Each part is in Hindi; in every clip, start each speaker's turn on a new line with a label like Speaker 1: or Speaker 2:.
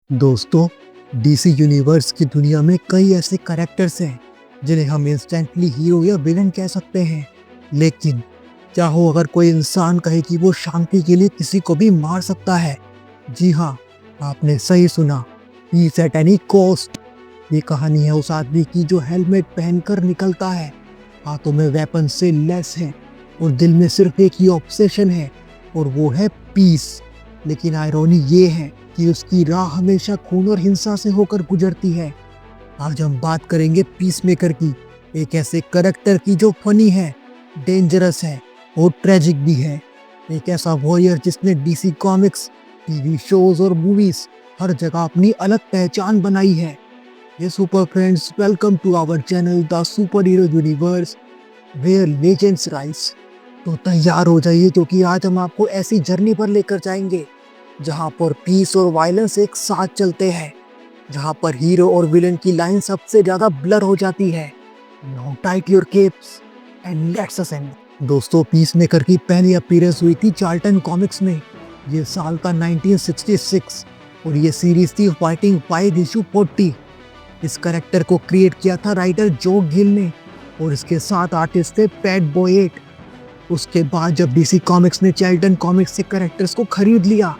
Speaker 1: दोस्तों, डीसी यूनिवर्स की दुनिया में कई ऐसे कैरेक्टर्स हैं जिन्हें हम इंस्टेंटली हीरो या विलन कह सकते हैं। लेकिन क्या हो अगर कोई इंसान कहे कि वो शांति के लिए किसी को भी मार सकता है? जी हाँ, आपने सही सुना। Peace at any cost. ये कहानी है उस आदमी की जो हेलमेट पहनकर निकलता है, हाथों में वेपन से लेस है और दिल में सिर्फ एक ही ऑब्सेशन है, और वो है पीस। लेकिन आयरॉनी ये है कि उसकी राह हमेशा खून और हिंसा से होकर गुजरती है। आज हम बात करेंगे पीस मेकर की, एक ऐसे करेक्टर की जो फनी है, डेंजरस है और ट्रेजिक भी है। एक ऐसा वॉरियर जिसने डीसी कॉमिक्स, टीवी शोज और मूवीज हर जगह अपनी अलग पहचान बनाई है। ये super friends, welcome to our channel the superhero universe where legends rise. तो तैयार हो जाइए क्योंकि आज हम आपको ऐसी जर्नी पर लेकर जाएंगे जहां पर पीस और वायलेंस एक साथ चलते हैं, जहां पर हीरो और विलन की लाइन सबसे ज्यादा ब्लर हो जाती है। Now tight your keeps and let's ascend. दोस्तों, पीस मेकर की पहली अपीयरेंस हुई थी चार्ल्टन कॉमिक्स में। ये साल था 1966 और ये सीरीज थी फाइटिंग 5 इशू 40। इस करेक्टर को क्रिएट किया था राइटर जो गिल ने और इसके साथ आर्टिस्ट थे पैट बॉयट। उसके बाद जब डीसी कॉमिक्स ने चार्ल्टन कॉमिक्स से करेक्टर्स को खरीद लिया,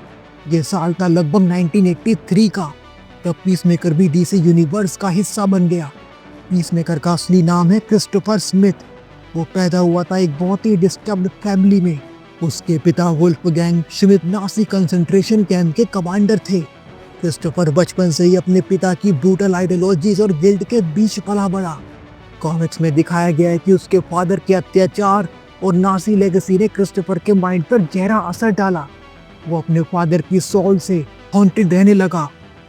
Speaker 1: ये साल था लगभग 1983 का, तब पीसमेकर भी डीसी यूनिवर्स का हिस्सा बन गया। पीसमेकर का असली नाम है क्रिस्टोफर स्मिथ। वो पैदा हुआ था एक बहुत ही डिस्टर्ब्ड फैमिली में। उसके पिता वुल्फगैंग श्मिट नासी कंसंट्रेशन कैंप के कमांडर थे। क्रिस्टोफर बचपन से ही अपने पिता की ब्रूटल आइडियोलॉजीज और गिल्ड के बीच पला बड़ा। कॉमिक्स में दिखाया गया है कि उसके फादर के अत्याचार और नासी लेगेसी ने क्रिस्टोफर के माइंड पर गहरा असर डाला। वो अपने फादर की सोल से हॉन्टेड रहने लगा।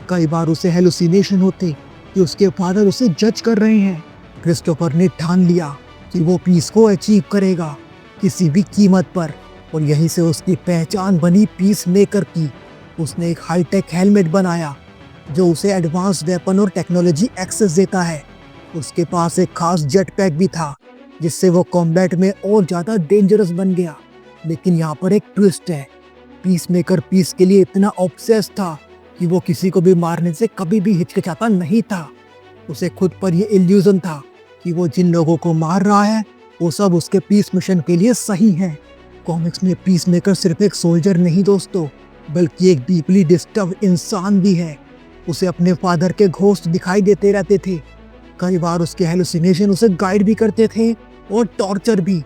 Speaker 1: कई बार उसे हेलुसिनेशन होते कि उसके फादर उसे जज कर रहे हैं। क्रिस्टोफर ने ठान लिया कि वो पीस को अचीव करेगा किसी भी कीमत पर, और यहीं से उसकी पहचान बनी पीस मेकर की। उसने एक हाईटेक हेलमेट बनाया जो उसे एडवांस वेपन और टेक्नोलॉजी एक्सेस देता है। उसके पास एक खास जेट पैक भी था जिससे वो कॉम्बैट में और ज़्यादा डेंजरस बन गया। लेकिन यहाँ पर एक ट्विस्ट है। पीसमेकर पीस के लिए इतना ऑब्सेस था कि वो किसी को भी मारने से कभी भी हिचकिचाता नहीं था। उसे खुद पर यह इल्यूजन था कि वो जिन लोगों को मार रहा है वो सब उसके पीस मिशन के लिए सही है। कॉमिक्स में पीसमेकर सिर्फ एक सोल्जर नहीं दोस्तों, बल्कि एक डीपली डिस्टर्ब इंसान भी है। उसे अपने फादर के घोस्ट दिखाई देते रहते थे। कई बार उसके हेलुसिनेशन उसे गाइड भी करते थे और टॉर्चर भी।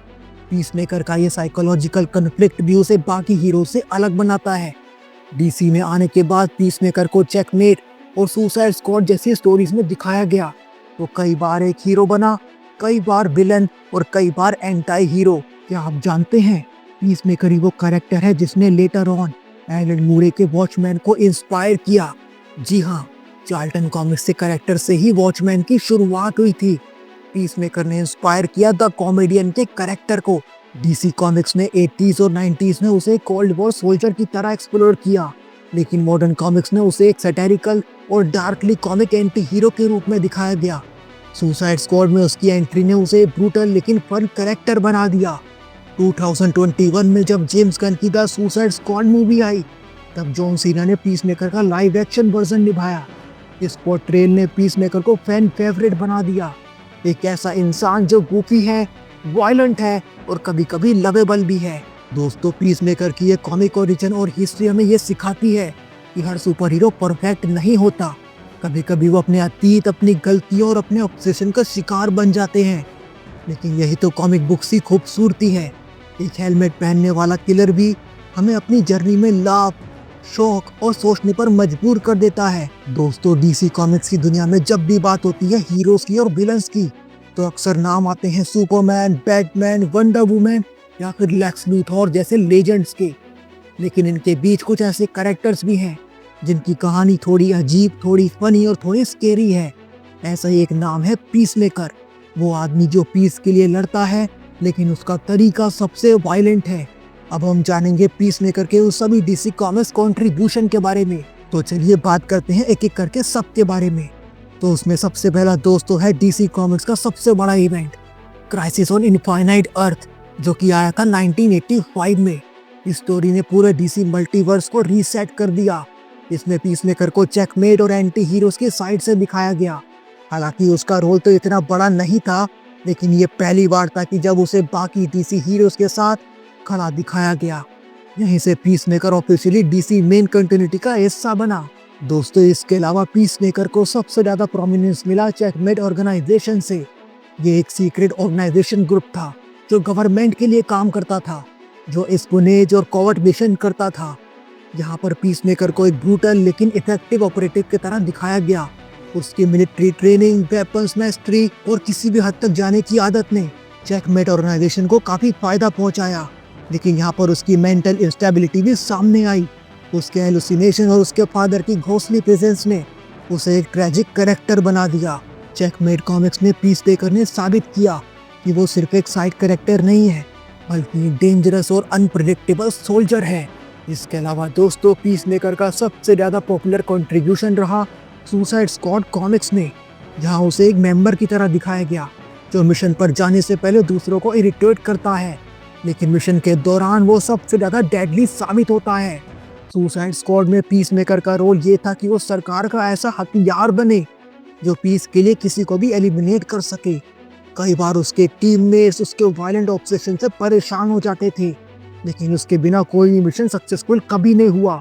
Speaker 1: पीसमेकर का ये साइकोलॉजिकल कन्फ्लिक्ट भी उसे बाकी हीरो से अलग बनाता है। डीसी में आने के बाद पीसमेकर को चेकमेट और सुसाइड स्क्वाड जैसी स्टोरीज में दिखाया गया। वो कई बार एक हीरो बना, कई बार विलन और कई बार एंटी हीरो। क्या आप जानते हैं पीसमेकर ही वो कैरेक्टर है जिसने लेटर ऑन एलन मूरे के वॉचमैन को इंस्पायर किया? जी हाँ, चार्ल्टन कॉमिक्स से कैरेक्टर से ही वॉचमैन की शुरुआत हुई थी। पीसमेकर ने इंस्पायर किया द कॉमेडियन के कैरेक्टर को। डीसी कॉमिक्स ने 80s और 90s में उसे कोल्ड वॉर सोल्जर की तरह एक्सप्लोर किया, लेकिन मॉडर्न कॉमिक्स ने उसे एक सैटिरिकल और डार्कली कॉमिक एंटी हीरो के रूप में दिखाया गया। सुसाइड स्क्वाड में उसकी एंट्री ने उसे ब्रूटल लेकिन फन कैरेक्टर बना दिया। 2021 में जब जेम्स गन की द सुसाइड स्क्वाड मूवी आई, तब जॉन सीना ने पीसमेकर का लाइव एक्शन वर्जन निभाया। इस पोर्ट्रेल ने पीसमेकर को फैन फेवरेट बना दिया। एक ऐसा इंसान जो गूफी है, वायलेंट है और कभी कभी लवेबल भी है। दोस्तों, पीसमेकर की ये कॉमिक ओरिजिन और हिस्ट्री हमें ये सिखाती है कि हर सुपर हीरो परफेक्ट नहीं होता। कभी कभी वो अपने अतीत, अपनी गलतियों और अपने ऑब्सेशन का शिकार बन जाते हैं। लेकिन यही तो कॉमिक बुक्स की खूबसूरती है। एक हेलमेट पहनने वाला किलर भी हमें अपनी जर्नी में लाभ, शौक और सोचने पर मजबूर कर देता है। दोस्तों, डीसी कॉमिक्स की दुनिया में जब भी बात होती है हीरोज की और विलन्स की, तो अक्सर नाम आते हैं सुपरमैन, बैटमैन, वंडर वुमन या फिर लेक्स लूथर जैसे लेजेंड्स के। लेकिन इनके बीच कुछ ऐसे कैरेक्टर्स भी हैं जिनकी कहानी थोड़ी अजीब, थोड़ी फनी और थोड़ी स्केरी है। ऐसा ही एक नाम है पीसमेकर। वो आदमी जो पीस के लिए लड़ता है, लेकिन उसका तरीका सबसे वायलेंट है। अब हम जानेंगे पीसमेकर के उस सभी डीसी कॉमिक्स कंट्रीब्यूशन के बारे में। तो चलिए बात करते हैं एक एक करके सबके बारे में। तो उसमें सबसे पहला दोस्तों है डीसी कॉमिक्स का सबसे बड़ा इवेंट, क्राइसिस ऑन इनफाइनाइट अर्थ, जो कि आया था 1985 में। इस स्टोरी ने पूरे डीसी मल्टीवर्स को रीसेट कर दिया। इसमें पीसमेकर को चेकमेट और एंटी हीरोज की साइड से दिखाया गया। हालांकि उसका रोल तो इतना बड़ा नहीं था, लेकिन ये पहली बार था कि जब उसे बाकी डीसी हीरोज के साथ खड़ा दिखाया गया। यहीं से peacemaker officially DC main continuity का हिस्सा बना। दोस्तों, इसके अलावा पीसमेकर को सबसे ज्यादा प्रोमिनेंस मिला चेकमेट ऑर्गेनाइजेशन से। ये एक सीक्रेट ऑर्गेनाइजेशन ग्रुप था जो गवर्नमेंट के लिए काम करता था, जो स्पियोनेज और कॉवर्ट मिशन करता था। यहाँ पर पीसमेकर को एक ब्रूटल लेकिन इफेक्टिव ऑपरेटिव की तरह दिखाया गया। उसकी मिलिट्री ट्रेनिंग, वेपन्स मास्टरी और किसी भी हद तक जाने की आदत ने चेकमेट ऑर्गेनाइजेशन को काफी फायदा पहुंचाया। लेकिन यहाँ पर उसकी मेंटल इंस्टेबिलिटी भी सामने आई। उसके हेलुसिनेशन और उसके फादर की घोंसली प्रेजेंस ने उसे एक ट्रेजिक कैरेक्टर बना दिया। चेकमेट कॉमिक्स में पीसमेकर ने साबित किया कि वो सिर्फ एक साइड कैरेक्टर नहीं है, बल्कि डेंजरस और अनप्रेडिक्टेबल सोल्जर है। इसके अलावा दोस्तों, पीसमेकर का सबसे ज़्यादा पॉपुलर कंट्रीब्यूशन रहा सुसाइड स्क्वाड कॉमिक्स में, जहां उसे एक मेंबर की तरह दिखाया गया जो मिशन पर जाने से पहले दूसरों को इरिटेट करता है, लेकिन मिशन के दौरान वो सबसे ज़्यादा डेडली साबित होता है। सुसाइड स्क्वाड में पीसमेकर का रोल ये था कि वो सरकार का ऐसा हथियार बने जो पीस के लिए किसी को भी एलिमिनेट कर सके। कई बार उसके टीममेट्स उसके वायलेंट ऑब्सेशन से परेशान हो जाते थे, लेकिन उसके बिना कोई मिशन सक्सेसफुल कभी नहीं हुआ।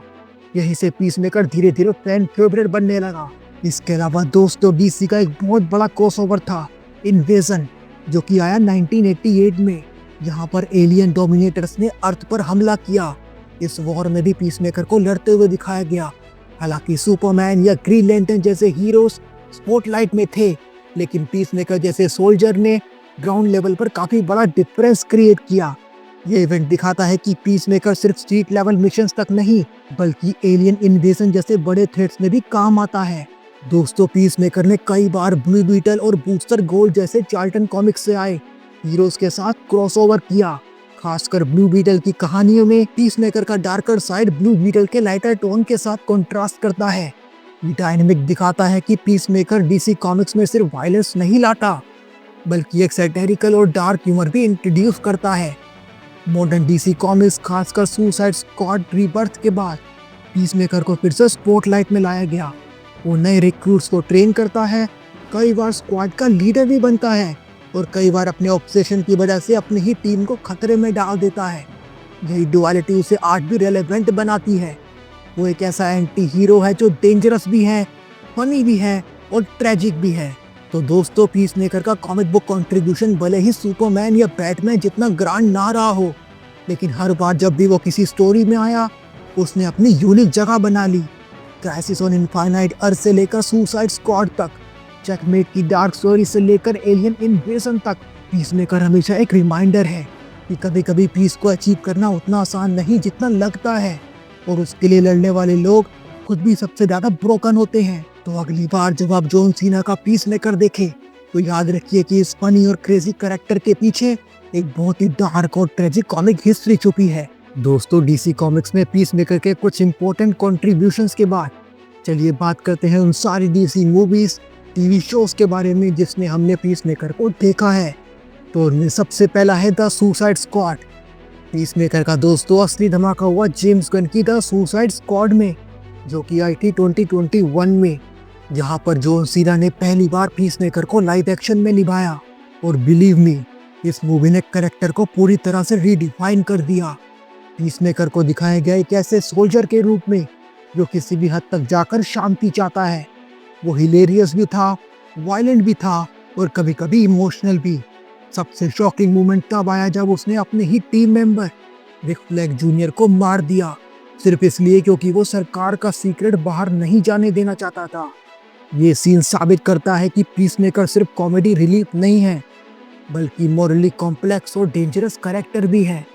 Speaker 1: यहीं से पीसमेकर धीरे धीरे फैन फेवरेट बनने लगा। इसके अलावा दोस्तों, डीसी का एक बहुत बड़ा क्रॉसओवर था इन्वेजन, जो कि आया 1988 में, जहां पर एलियन डोमिनेटर्स ने अर्थ पर हमला किया। इस वॉर में भी पीसमेकर को लड़ते हुए दिखाया गया। हालांकि सुपरमैन या ग्रीन लैंटर्न जैसे हीरोज स्पॉटलाइट में थे, लेकिन पीसमेकर जैसे सोल्जर ने ग्राउंड लेवल पर काफी बड़ा डिफरेंस क्रिएट किया। ये इवेंट दिखाता है कि पीसमेकर सिर्फ स्ट्रीट लेवल मिशंस तक नहीं, बल्कि एलियन इन्वेजन जैसे बड़े थ्रेट्स में भी काम आता है। दोस्तों, पीसमेकर ने कई बार ब्लू बीटल और बूस्टर गोल्ड जैसे चार्ल्टन कॉमिक्स से आए हीरोज के साथ क्रॉसओवर किया। खासकर ब्लू बीटल की कहानियों में पीसमेकर का डार्कर साइड ब्लू बीटल के लाइटर टोन के साथ कॉन्ट्रास्ट करता है। ये डायनेमिक दिखाता है कि पीसमेकर डीसी कॉमिक्स में सिर्फ वायलेंस नहीं लाता, बल्कि एक सैटिरिकल और डार्क ह्यूमर भी इंट्रोड्यूस करता है। मॉडर्न डीसी कॉमिक्स, खासकर सुसाइड स्क्वाड रीबर्थ के बाद, पीसमेकर को फिर से स्पॉटलाइट में लाया गया। वो नए रिक्रूट्स को ट्रेन करता है, कई बार स्क्वाड का लीडर भी बनता है और कई बार अपने ऑब्सेशन की वजह से अपनी ही टीम को खतरे में डाल देता है। यही डुअलिटी उसे आज भी रेलेवेंट बनाती है। वो एक ऐसा एंटी हीरो है जो डेंजरस भी है, फनी भी है और ट्रेजिक भी है। तो दोस्तों, पीसमेकर का कॉमिक बुक कंट्रीब्यूशन भले ही सुपरमैन या बैटमैन जितना ग्रांड ना रहा हो, लेकिन हर बार जब भी वो किसी स्टोरी में आया, उसने अपनी यूनिक जगह बना ली। क्राइसिस ऑन इनफाइनाइट अर्थ से लेकर सुसाइड स्क्वाड तक, चेकमेट की डार्क स्टोरी से लेकर एलियन इन्वेजन तक, पीसमेकर हमेशा एक रिमाइंडर है कि कभी कभी पीस को अचीव करना उतना आसान नहीं जितना लगता है, और उसके लिए लड़ने वाले लोग खुद भी सबसे ज्यादा ब्रोकन होते हैं। तो अगली बार जब आप जॉन सीना का पीसमेकर देखें, तो याद रखिए कि इस फनी और क्रेजी कैरेक्टर के पीछे एक बहुत ही डार्क और ट्रेजिक कॉमिक हिस्ट्री छुपी है। दोस्तों, डीसी कॉमिक्स में पीसमेकर के कुछ इंपॉर्टेंट कंट्रीब्यूशंस के बाद चलिए बात करते हैं उन सारी डीसी मूवीज, टीवी शोज के बारे में जिसमें हमने पीसमेकर को देखा है। तो उनमें सबसे पहला है द सुसाइड स्क्वाड। पीसमेकर का दोस्तों असली धमाका हुआ जेम्स गन की द सुसाइड स्क्वाड में, जो कि आई थी 2021 में, जहां पर जॉन सीना ने पहली बार पीसमेकर को लाइव एक्शन में निभाया। और बिलीव मी, इस मूवी ने कैरेक्टर को पूरी तरह से रीडिफाइन कर दिया। पीसमेकर को दिखाया गया एक ऐसे सोल्जर के रूप में जो किसी भी हद तक जाकर शांति चाहता है। वो हिलेरियस भी था, वायलेंट भी था और कभी कभी इमोशनल भी। सबसे शॉकिंग मोमेंट तब आया जब उसने अपने ही team member Rick Flag junior को मार दिया, सिर्फ इसलिए क्योंकि वो सरकार का सीक्रेट बाहर नहीं जाने देना चाहता था। ये सीन साबित करता है कि पीसमेकर सिर्फ कॉमेडी रिलीफ नहीं है, बल्कि मॉरली कॉम्प्लेक्स और डेंजरस कैरेक्टर भी है।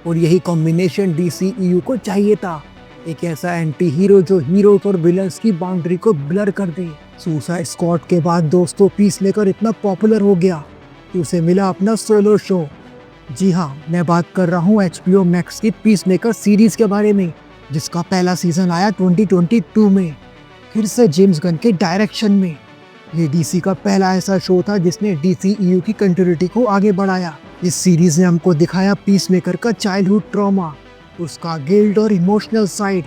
Speaker 1: और यही कॉम्बिनेशन डीसीईयू को चाहिए था, एक ऐसा एंटी हीरो जो हीरोज और विलन्स की बाउंड्री को ब्लर कर दे। सुसाइड स्क्वाड के बाद दोस्तों, पीसमेकर इतना पॉपुलर हो गया कि उसे मिला अपना सोलो शो। जी हाँ, मैं बात कर रहा हूँ HBO मैक्स की पीसमेकर सीरीज के बारे में, जिसका पहला सीजन आया 2022 में, फिर से जेम्स गन के डायरेक्शन में। ये डीसी का पहला ऐसा शो था जिसने डीसीईयू की कंटिन्यूटी को आगे बढ़ाया। इस सीरीज ने हमको दिखाया पीसमेकर का चाइल्डहुड ट्रॉमा, उसका गिल्ट और इमोशनल साइड,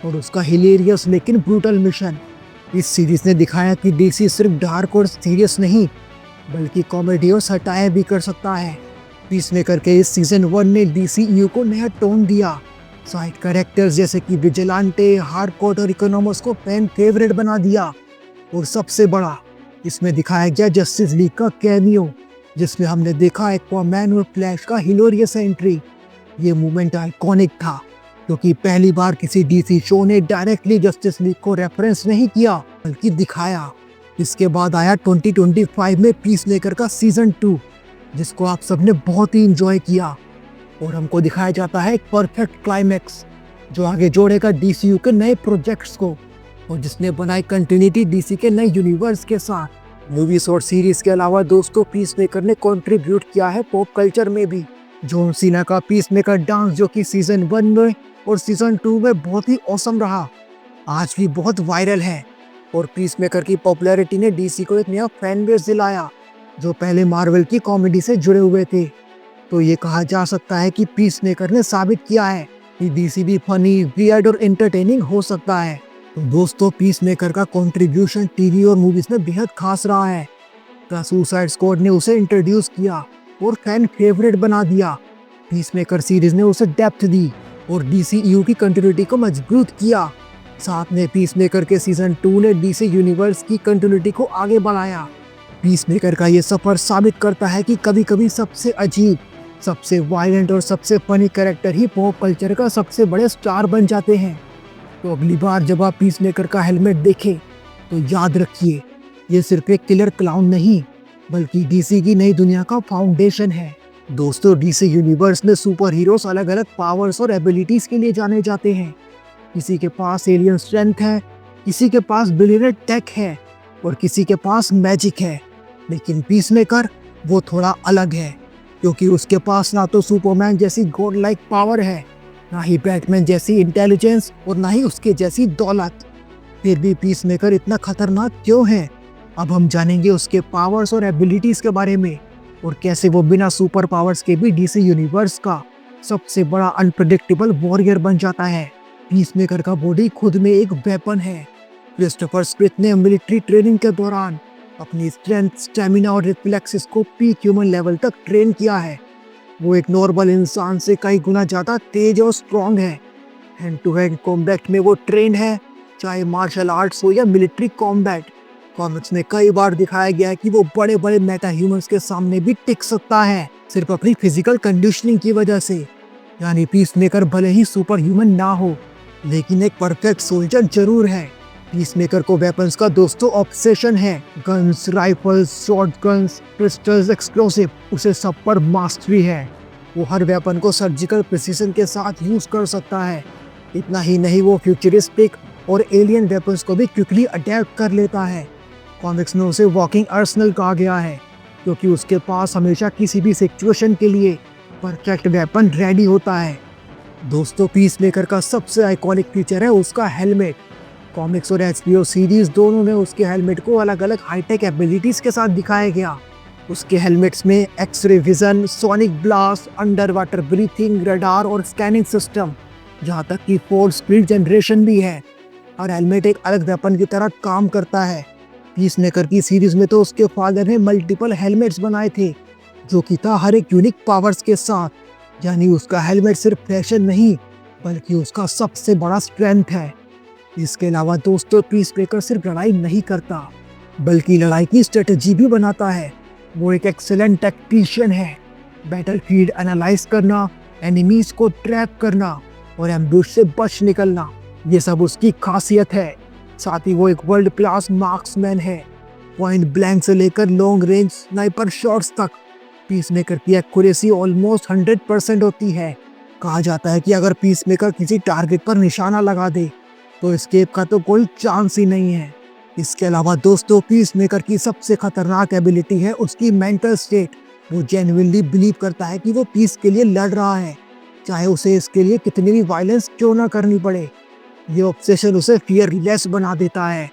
Speaker 1: और उसका हिलेरियस लेकिन ब्रूटल मिशन। इस सीरीज ने दिखाया कि डीसी सिर्फ डार्क और सीरियस नहीं बल्कि कॉमेडी और सटायर भी कर सकता है। पीसमेकर के इस सीजन 1 ने डीसीयू को नया टोन दिया। साइड कैरेक्टर्स जैसे कि विजिलेंटे, हार्डकोर और इकोनॉमस को फैन फेवरेट बना दिया। और सबसे बड़ा, इसमें दिखाया गया जस्टिस लीग का कैमियो, जिसमें हमने देखा एक्वामैन और फ्लैश का हिलोरियस एंट्री। ये मूवमेंट आइकॉनिक था क्योंकि पहली बार किसी डीसी शो ने डायरेक्टली जस्टिस लीग को रेफरेंस नहीं किया बल्कि दिखाया। इसके बाद आया 2025 में पीसमेकर का सीजन 2, जिसको आप सबने बहुत ही इंजॉय किया। और हमको दिखाया जाता है एक परफेक्ट क्लाइमैक्स जो आगे जोड़ेगा डीसीयू के नए प्रोजेक्ट्स को और जिसने बनाई कंटिन्यूटी डीसी के नए यूनिवर्स के साथ। मूवीज और सीरीज के अलावा दोस्तों, पीसमेकर ने कंट्रीब्यूट किया है पॉप कल्चर में भी। जॉन सीना का पीसमेकर डांस जो कि सीजन 1 में और सीजन 2 में बहुत ही औसम रहा, आज भी बहुत वायरल है। और पीसमेकर की पॉपुलैरिटी ने डीसी को एक नया फैन बेस दिलाया जो पहले मार्वल की कॉमेडी से जुड़े हुए थे। तो ये कहा जा सकता है कि पीसमेकर ने साबित किया है कि डीसी भी फनी, वियर्ड और एंटरटेनिंग हो सकता है। तो दोस्तों, पीसमेकर का कंट्रीब्यूशन टीवी और मूवीज में बेहद खास रहा है। द सुसाइड स्क्वाड ने उसे इंट्रोड्यूस किया और फैन फेवरेट बना दिया। पीसमेकर सीरीज ने उसे डेप्थ दी और डीसीयू की कंटिन्यूटी को मजबूत किया। साथ में पीसमेकर के सीजन 2 ने डीसी यूनिवर्स की कंटिन्यूटी को आगे बढ़ाया। पीसमेकर का ये सफर साबित करता है कि कभी-कभी सबसे अजीब, सबसे वायलेंट और सबसे फनी कैरेक्टर ही पॉप कल्चर का सबसे बड़े स्टार बन जाते हैं। तो अगली बार जब आप पीसमेकर का हेलमेट देखें तो याद रखिए, ये सिर्फ एक किलर क्लाउन नहीं बल्कि डीसी की नई दुनिया का फाउंडेशन है। दोस्तों, डीसी यूनिवर्स में सुपर हीरोज अलग अलग पावर्स और एबिलिटीज के लिए जाने जाते हैं। किसी के पास एलियन स्ट्रेंथ है, किसी के पास बिलियनर टेक है और किसी के पास मैजिक है। लेकिन पीसमेकर वो थोड़ा अलग है क्योंकि उसके पास ना तो सुपरमैन जैसी गॉड लाइक पावर है, ना ही बैटमैन जैसी इंटेलिजेंस और ना ही उसके जैसी दौलत। फिर भी पीसमेकर इतना खतरनाक क्यों है? अब हम जानेंगे उसके पावर्स और एबिलिटीज के बारे में और कैसे वो बिना सुपर पावर्स के भी डीसी यूनिवर्स का सबसे बड़ा अनप्रेडिक्टेबल वॉरियर बन जाता है। पीसमेकर का बॉडी खुद में एक वेपन है। क्रिस्टोफर स्मिथ ने मिलिट्री ट्रेनिंग के दौरान अपनी स्ट्रेंथ, स्टेमिना और रिफ्लेक्सेस को पीक ह्यूमन लेवल तक ट्रेन किया है। वो एक नॉर्मल इंसान से कई गुना ज़्यादा तेज और स्ट्रॉन्ग है। हैंड टू हैंड कॉम्बैट में वो ट्रेंड है, चाहे मार्शल आर्ट्स हो या मिलिट्री कॉम्बैट। कॉमिक्स में कई बार दिखाया गया है कि वो बड़े बड़े मेटा ह्यूमंस के सामने भी टिक सकता है, सिर्फ अपनी फिजिकल कंडीशनिंग की वजह से। यानी पीसमेकर भले ही सुपर ह्यूमन ना हो लेकिन एक परफेक्ट सोल्जर जरूर है। पीसमेकर को वेपन्स का दोस्तों ऑब्सेशन है। Guns, rifles, shotguns, pistols, explosive, उसे सब पर मास्टरी है। वो हर वेपन को सर्जिकल प्रिसीजन के साथ यूज कर सकता है। इतना ही नहीं, वो फ्यूचरिस्टिक और एलियन वेपन्स को भी क्विकली अडैप्ट कर लेता है। कॉमिक्स में उसे वॉकिंग आर्सेनल कहा गया है क्योंकि उसके पास हमेशा किसी भी सिचुएशन के लिए परफेक्ट वेपन रेडी होता है। दोस्तों, पीसमेकर का सबसे आइकॉनिक फीचर है उसका हेलमेट। कॉमिक्स और एचबीओ सीरीज दोनों में उसके हेलमेट को अलग अलग हाईटेक एबिलिटीज के साथ दिखाया गया। उसके हेलमेट्स में X ray vision, sonic blast, underwater breathing, radar और स्कैनिंग सिस्टम, जहाँ तक कि फोर्स स्पीड जनरेशन भी है। हर हेलमेट एक अलग वेपन की तरह काम करता है। पीसमेकर की सीरीज में तो उसके फादर ने मल्टीपल हेलमेट्स बनाए थे जो कि था हर एक यूनिक पावर्स के साथ। यानी उसका हेलमेट सिर्फ फैशन नहीं बल्कि उसका सबसे बड़ा स्ट्रेंथ है। इसके अलावा दोस्तों, पीसमेकर सिर्फ लड़ाई नहीं करता बल्कि लड़ाई की स्ट्रेटजी भी बनाता है। वो एक एक्सेलेंट टैक्टिशियन है। बैटलफील्ड एनालाइज करना, एनिमीज को ट्रैप करना और एम्बुश से बच निकलना, ये सब उसकी खासियत है। साथ ही वो एक वर्ल्ड क्लास मार्क्समैन है। पॉइंट ब्लैंक से लेकर लॉन्ग रेंज स्नाइपर शॉट्स तक पीसमेकर की एक्यूरेसी ऑलमोस्ट 100% होती है। कहा जाता है कि अगर पीसमेकर किसी टारगेट पर निशाना लगा दे तो एस्केप का तो कोई चांस ही नहीं है। इसके अलावा दोस्तों, पीसमेकर की सबसे खतरनाक एबिलिटी है उसकी मेंटल स्टेट। वो जेन्युइनली बिलीव करता है कि वो पीस के लिए लड़ रहा है, चाहे उसे इसके लिए कितनी भी वायलेंस क्यों ना करनी पड़े। ये ऑब्सेशन उसे फियरलेस बना देता है।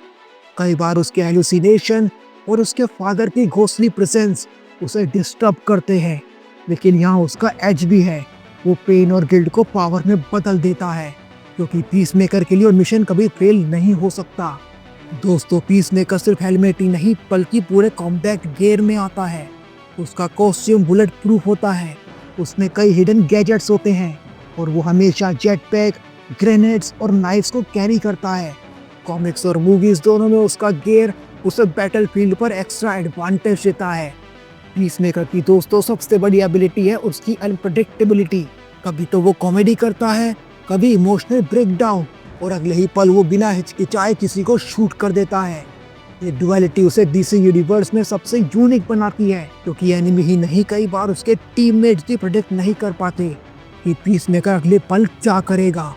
Speaker 1: कई बार उसके हेलुसिनेशन और उसके फादर की घोस्टली प्रेजेंस उसे डिस्टर्ब करते हैं, लेकिन यहाँ उसका एज भी है। वो पेन और गिल्ट को पावर में बदल देता है। क्योंकि पीसमेकर के लिए मिशन कभी फेल नहीं हो सकता। दोस्तों, पीसमेकर सिर्फ हेलमेट ही नहीं बल्कि पूरे कॉम्बैट गियर में आता है। उसका कॉस्ट्यूम बुलेट प्रूफ होता है, उसमें कई हिडन गैजेट्स होते हैं और वो हमेशा जेट पैक, ग्रेनेड्स और नाइफ्स को कैरी करता है। कॉमिक्स और मूवीज दोनों में उसका गियर उसे बैटलफील्ड पर एक्स्ट्रा एडवांटेज देता है। पीसमेकर की दोस्तों सबसे बड़ी एबिलिटी है उसकी अनप्रेडिक्टेबिलिटी। कभी तो वो कॉमेडी करता है, कभी इमोशनल ब्रेकडाउन, और अगले ही पल वो बिना हिचकिचाए किसी को शूट कर देता है। ये डुअलिटी उसे डीसी यूनिवर्स में सबसे यूनिक बनाती है, क्योंकि एनिमी ही नहीं कई बार उसके टीममेट्स भी प्रेडिक्ट नहीं कर पाते कि पीसमेकर अगले पल क्या करेगा।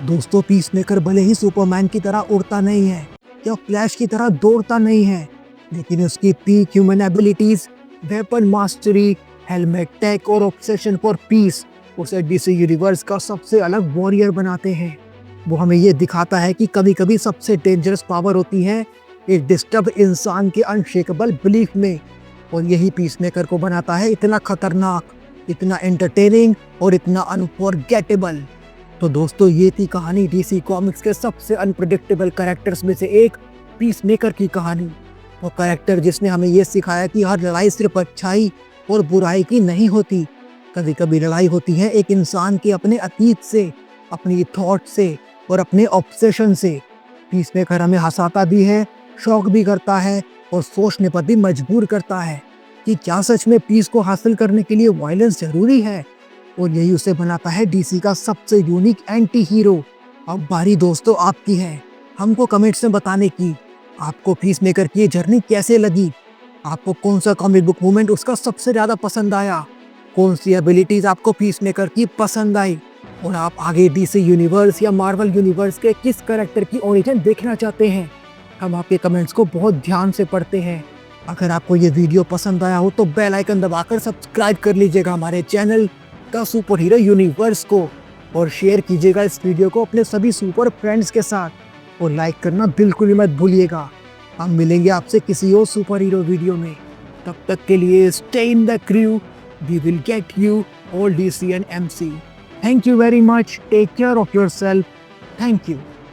Speaker 1: दोस्तों, पीसमेकर भले ही सुपरमैन की तरह उड़ता नहीं है या फ्लैश की तरह दौड़ता नहीं है, लेकिन उसकी peak human abilities, weapon mastery, helmet tech और ऑब्सेशन फॉर पीस उसे डीसी यूनिवर्स का सबसे अलग वॉरियर बनाते हैं। वो हमें ये दिखाता है कि कभी कभी सबसे डेंजरस पावर होती है एक डिस्टर्ब इंसान के अनशेकेबल बिलीफ में, और यही पीसमेकर को बनाता है इतना खतरनाक, इतना एंटरटेनिंग और इतना अनफॉरगेटेबल। तो दोस्तों, ये थी कहानी डीसी कॉमिक्स के सबसे अनप्रेडिक्टेबल कैरेक्टर्स में से एक, पीसमेकर की कहानी। वो कैरेक्टर जिसने हमें ये सिखाया कि हर लड़ाई सिर्फ अच्छाई और बुराई की नहीं होती। कभी कभी लड़ाई होती है एक इंसान के अपने अतीत से, अपनी थॉट से और अपने ऑब्सेशन से। पीसमेकर हमें हंसाता भी है, शौक भी करता है और सोचने पर भी मजबूर करता है कि क्या सच में पीस को हासिल करने के लिए वायलेंस जरूरी है, और यही उसे बनाता है डीसी का सबसे यूनिक एंटी हीरो। अब बारी दोस्तों आपकी है हमको कमेंट्स में बताने की, आपको पीसमेकर की ये जर्नी कैसे लगी। आपको कौन सा कॉमिक बुक मूवमेंट उसका सबसे ज़्यादा पसंद आया, कौन सी एबिलिटीज़ आपको पीसमेकर की पसंद आई, और आप आगे डीसी यूनिवर्स या मार्वल यूनिवर्स के किस कैरेक्टर की ओरिजिन देखना चाहते हैं। हम आपके कमेंट्स को बहुत ध्यान से पढ़ते हैं। अगर आपको ये वीडियो पसंद आया हो तो बेल आइकन दबाकर सब्सक्राइब कर लीजिएगा हमारे channel the superhero universe को, और शेयर कीजिएगा इस वीडियो को अपने सभी सुपर फ्रेंड्स के साथ, और लाइक करना बिल्कुल भी मत भूलिएगा। हम मिलेंगे आपसे किसी और सुपर हीरो वीडियो में। तब तक के लिए stay in the crew, we will get you all DC and MC. Thank you very much, take care of yourself, thank you.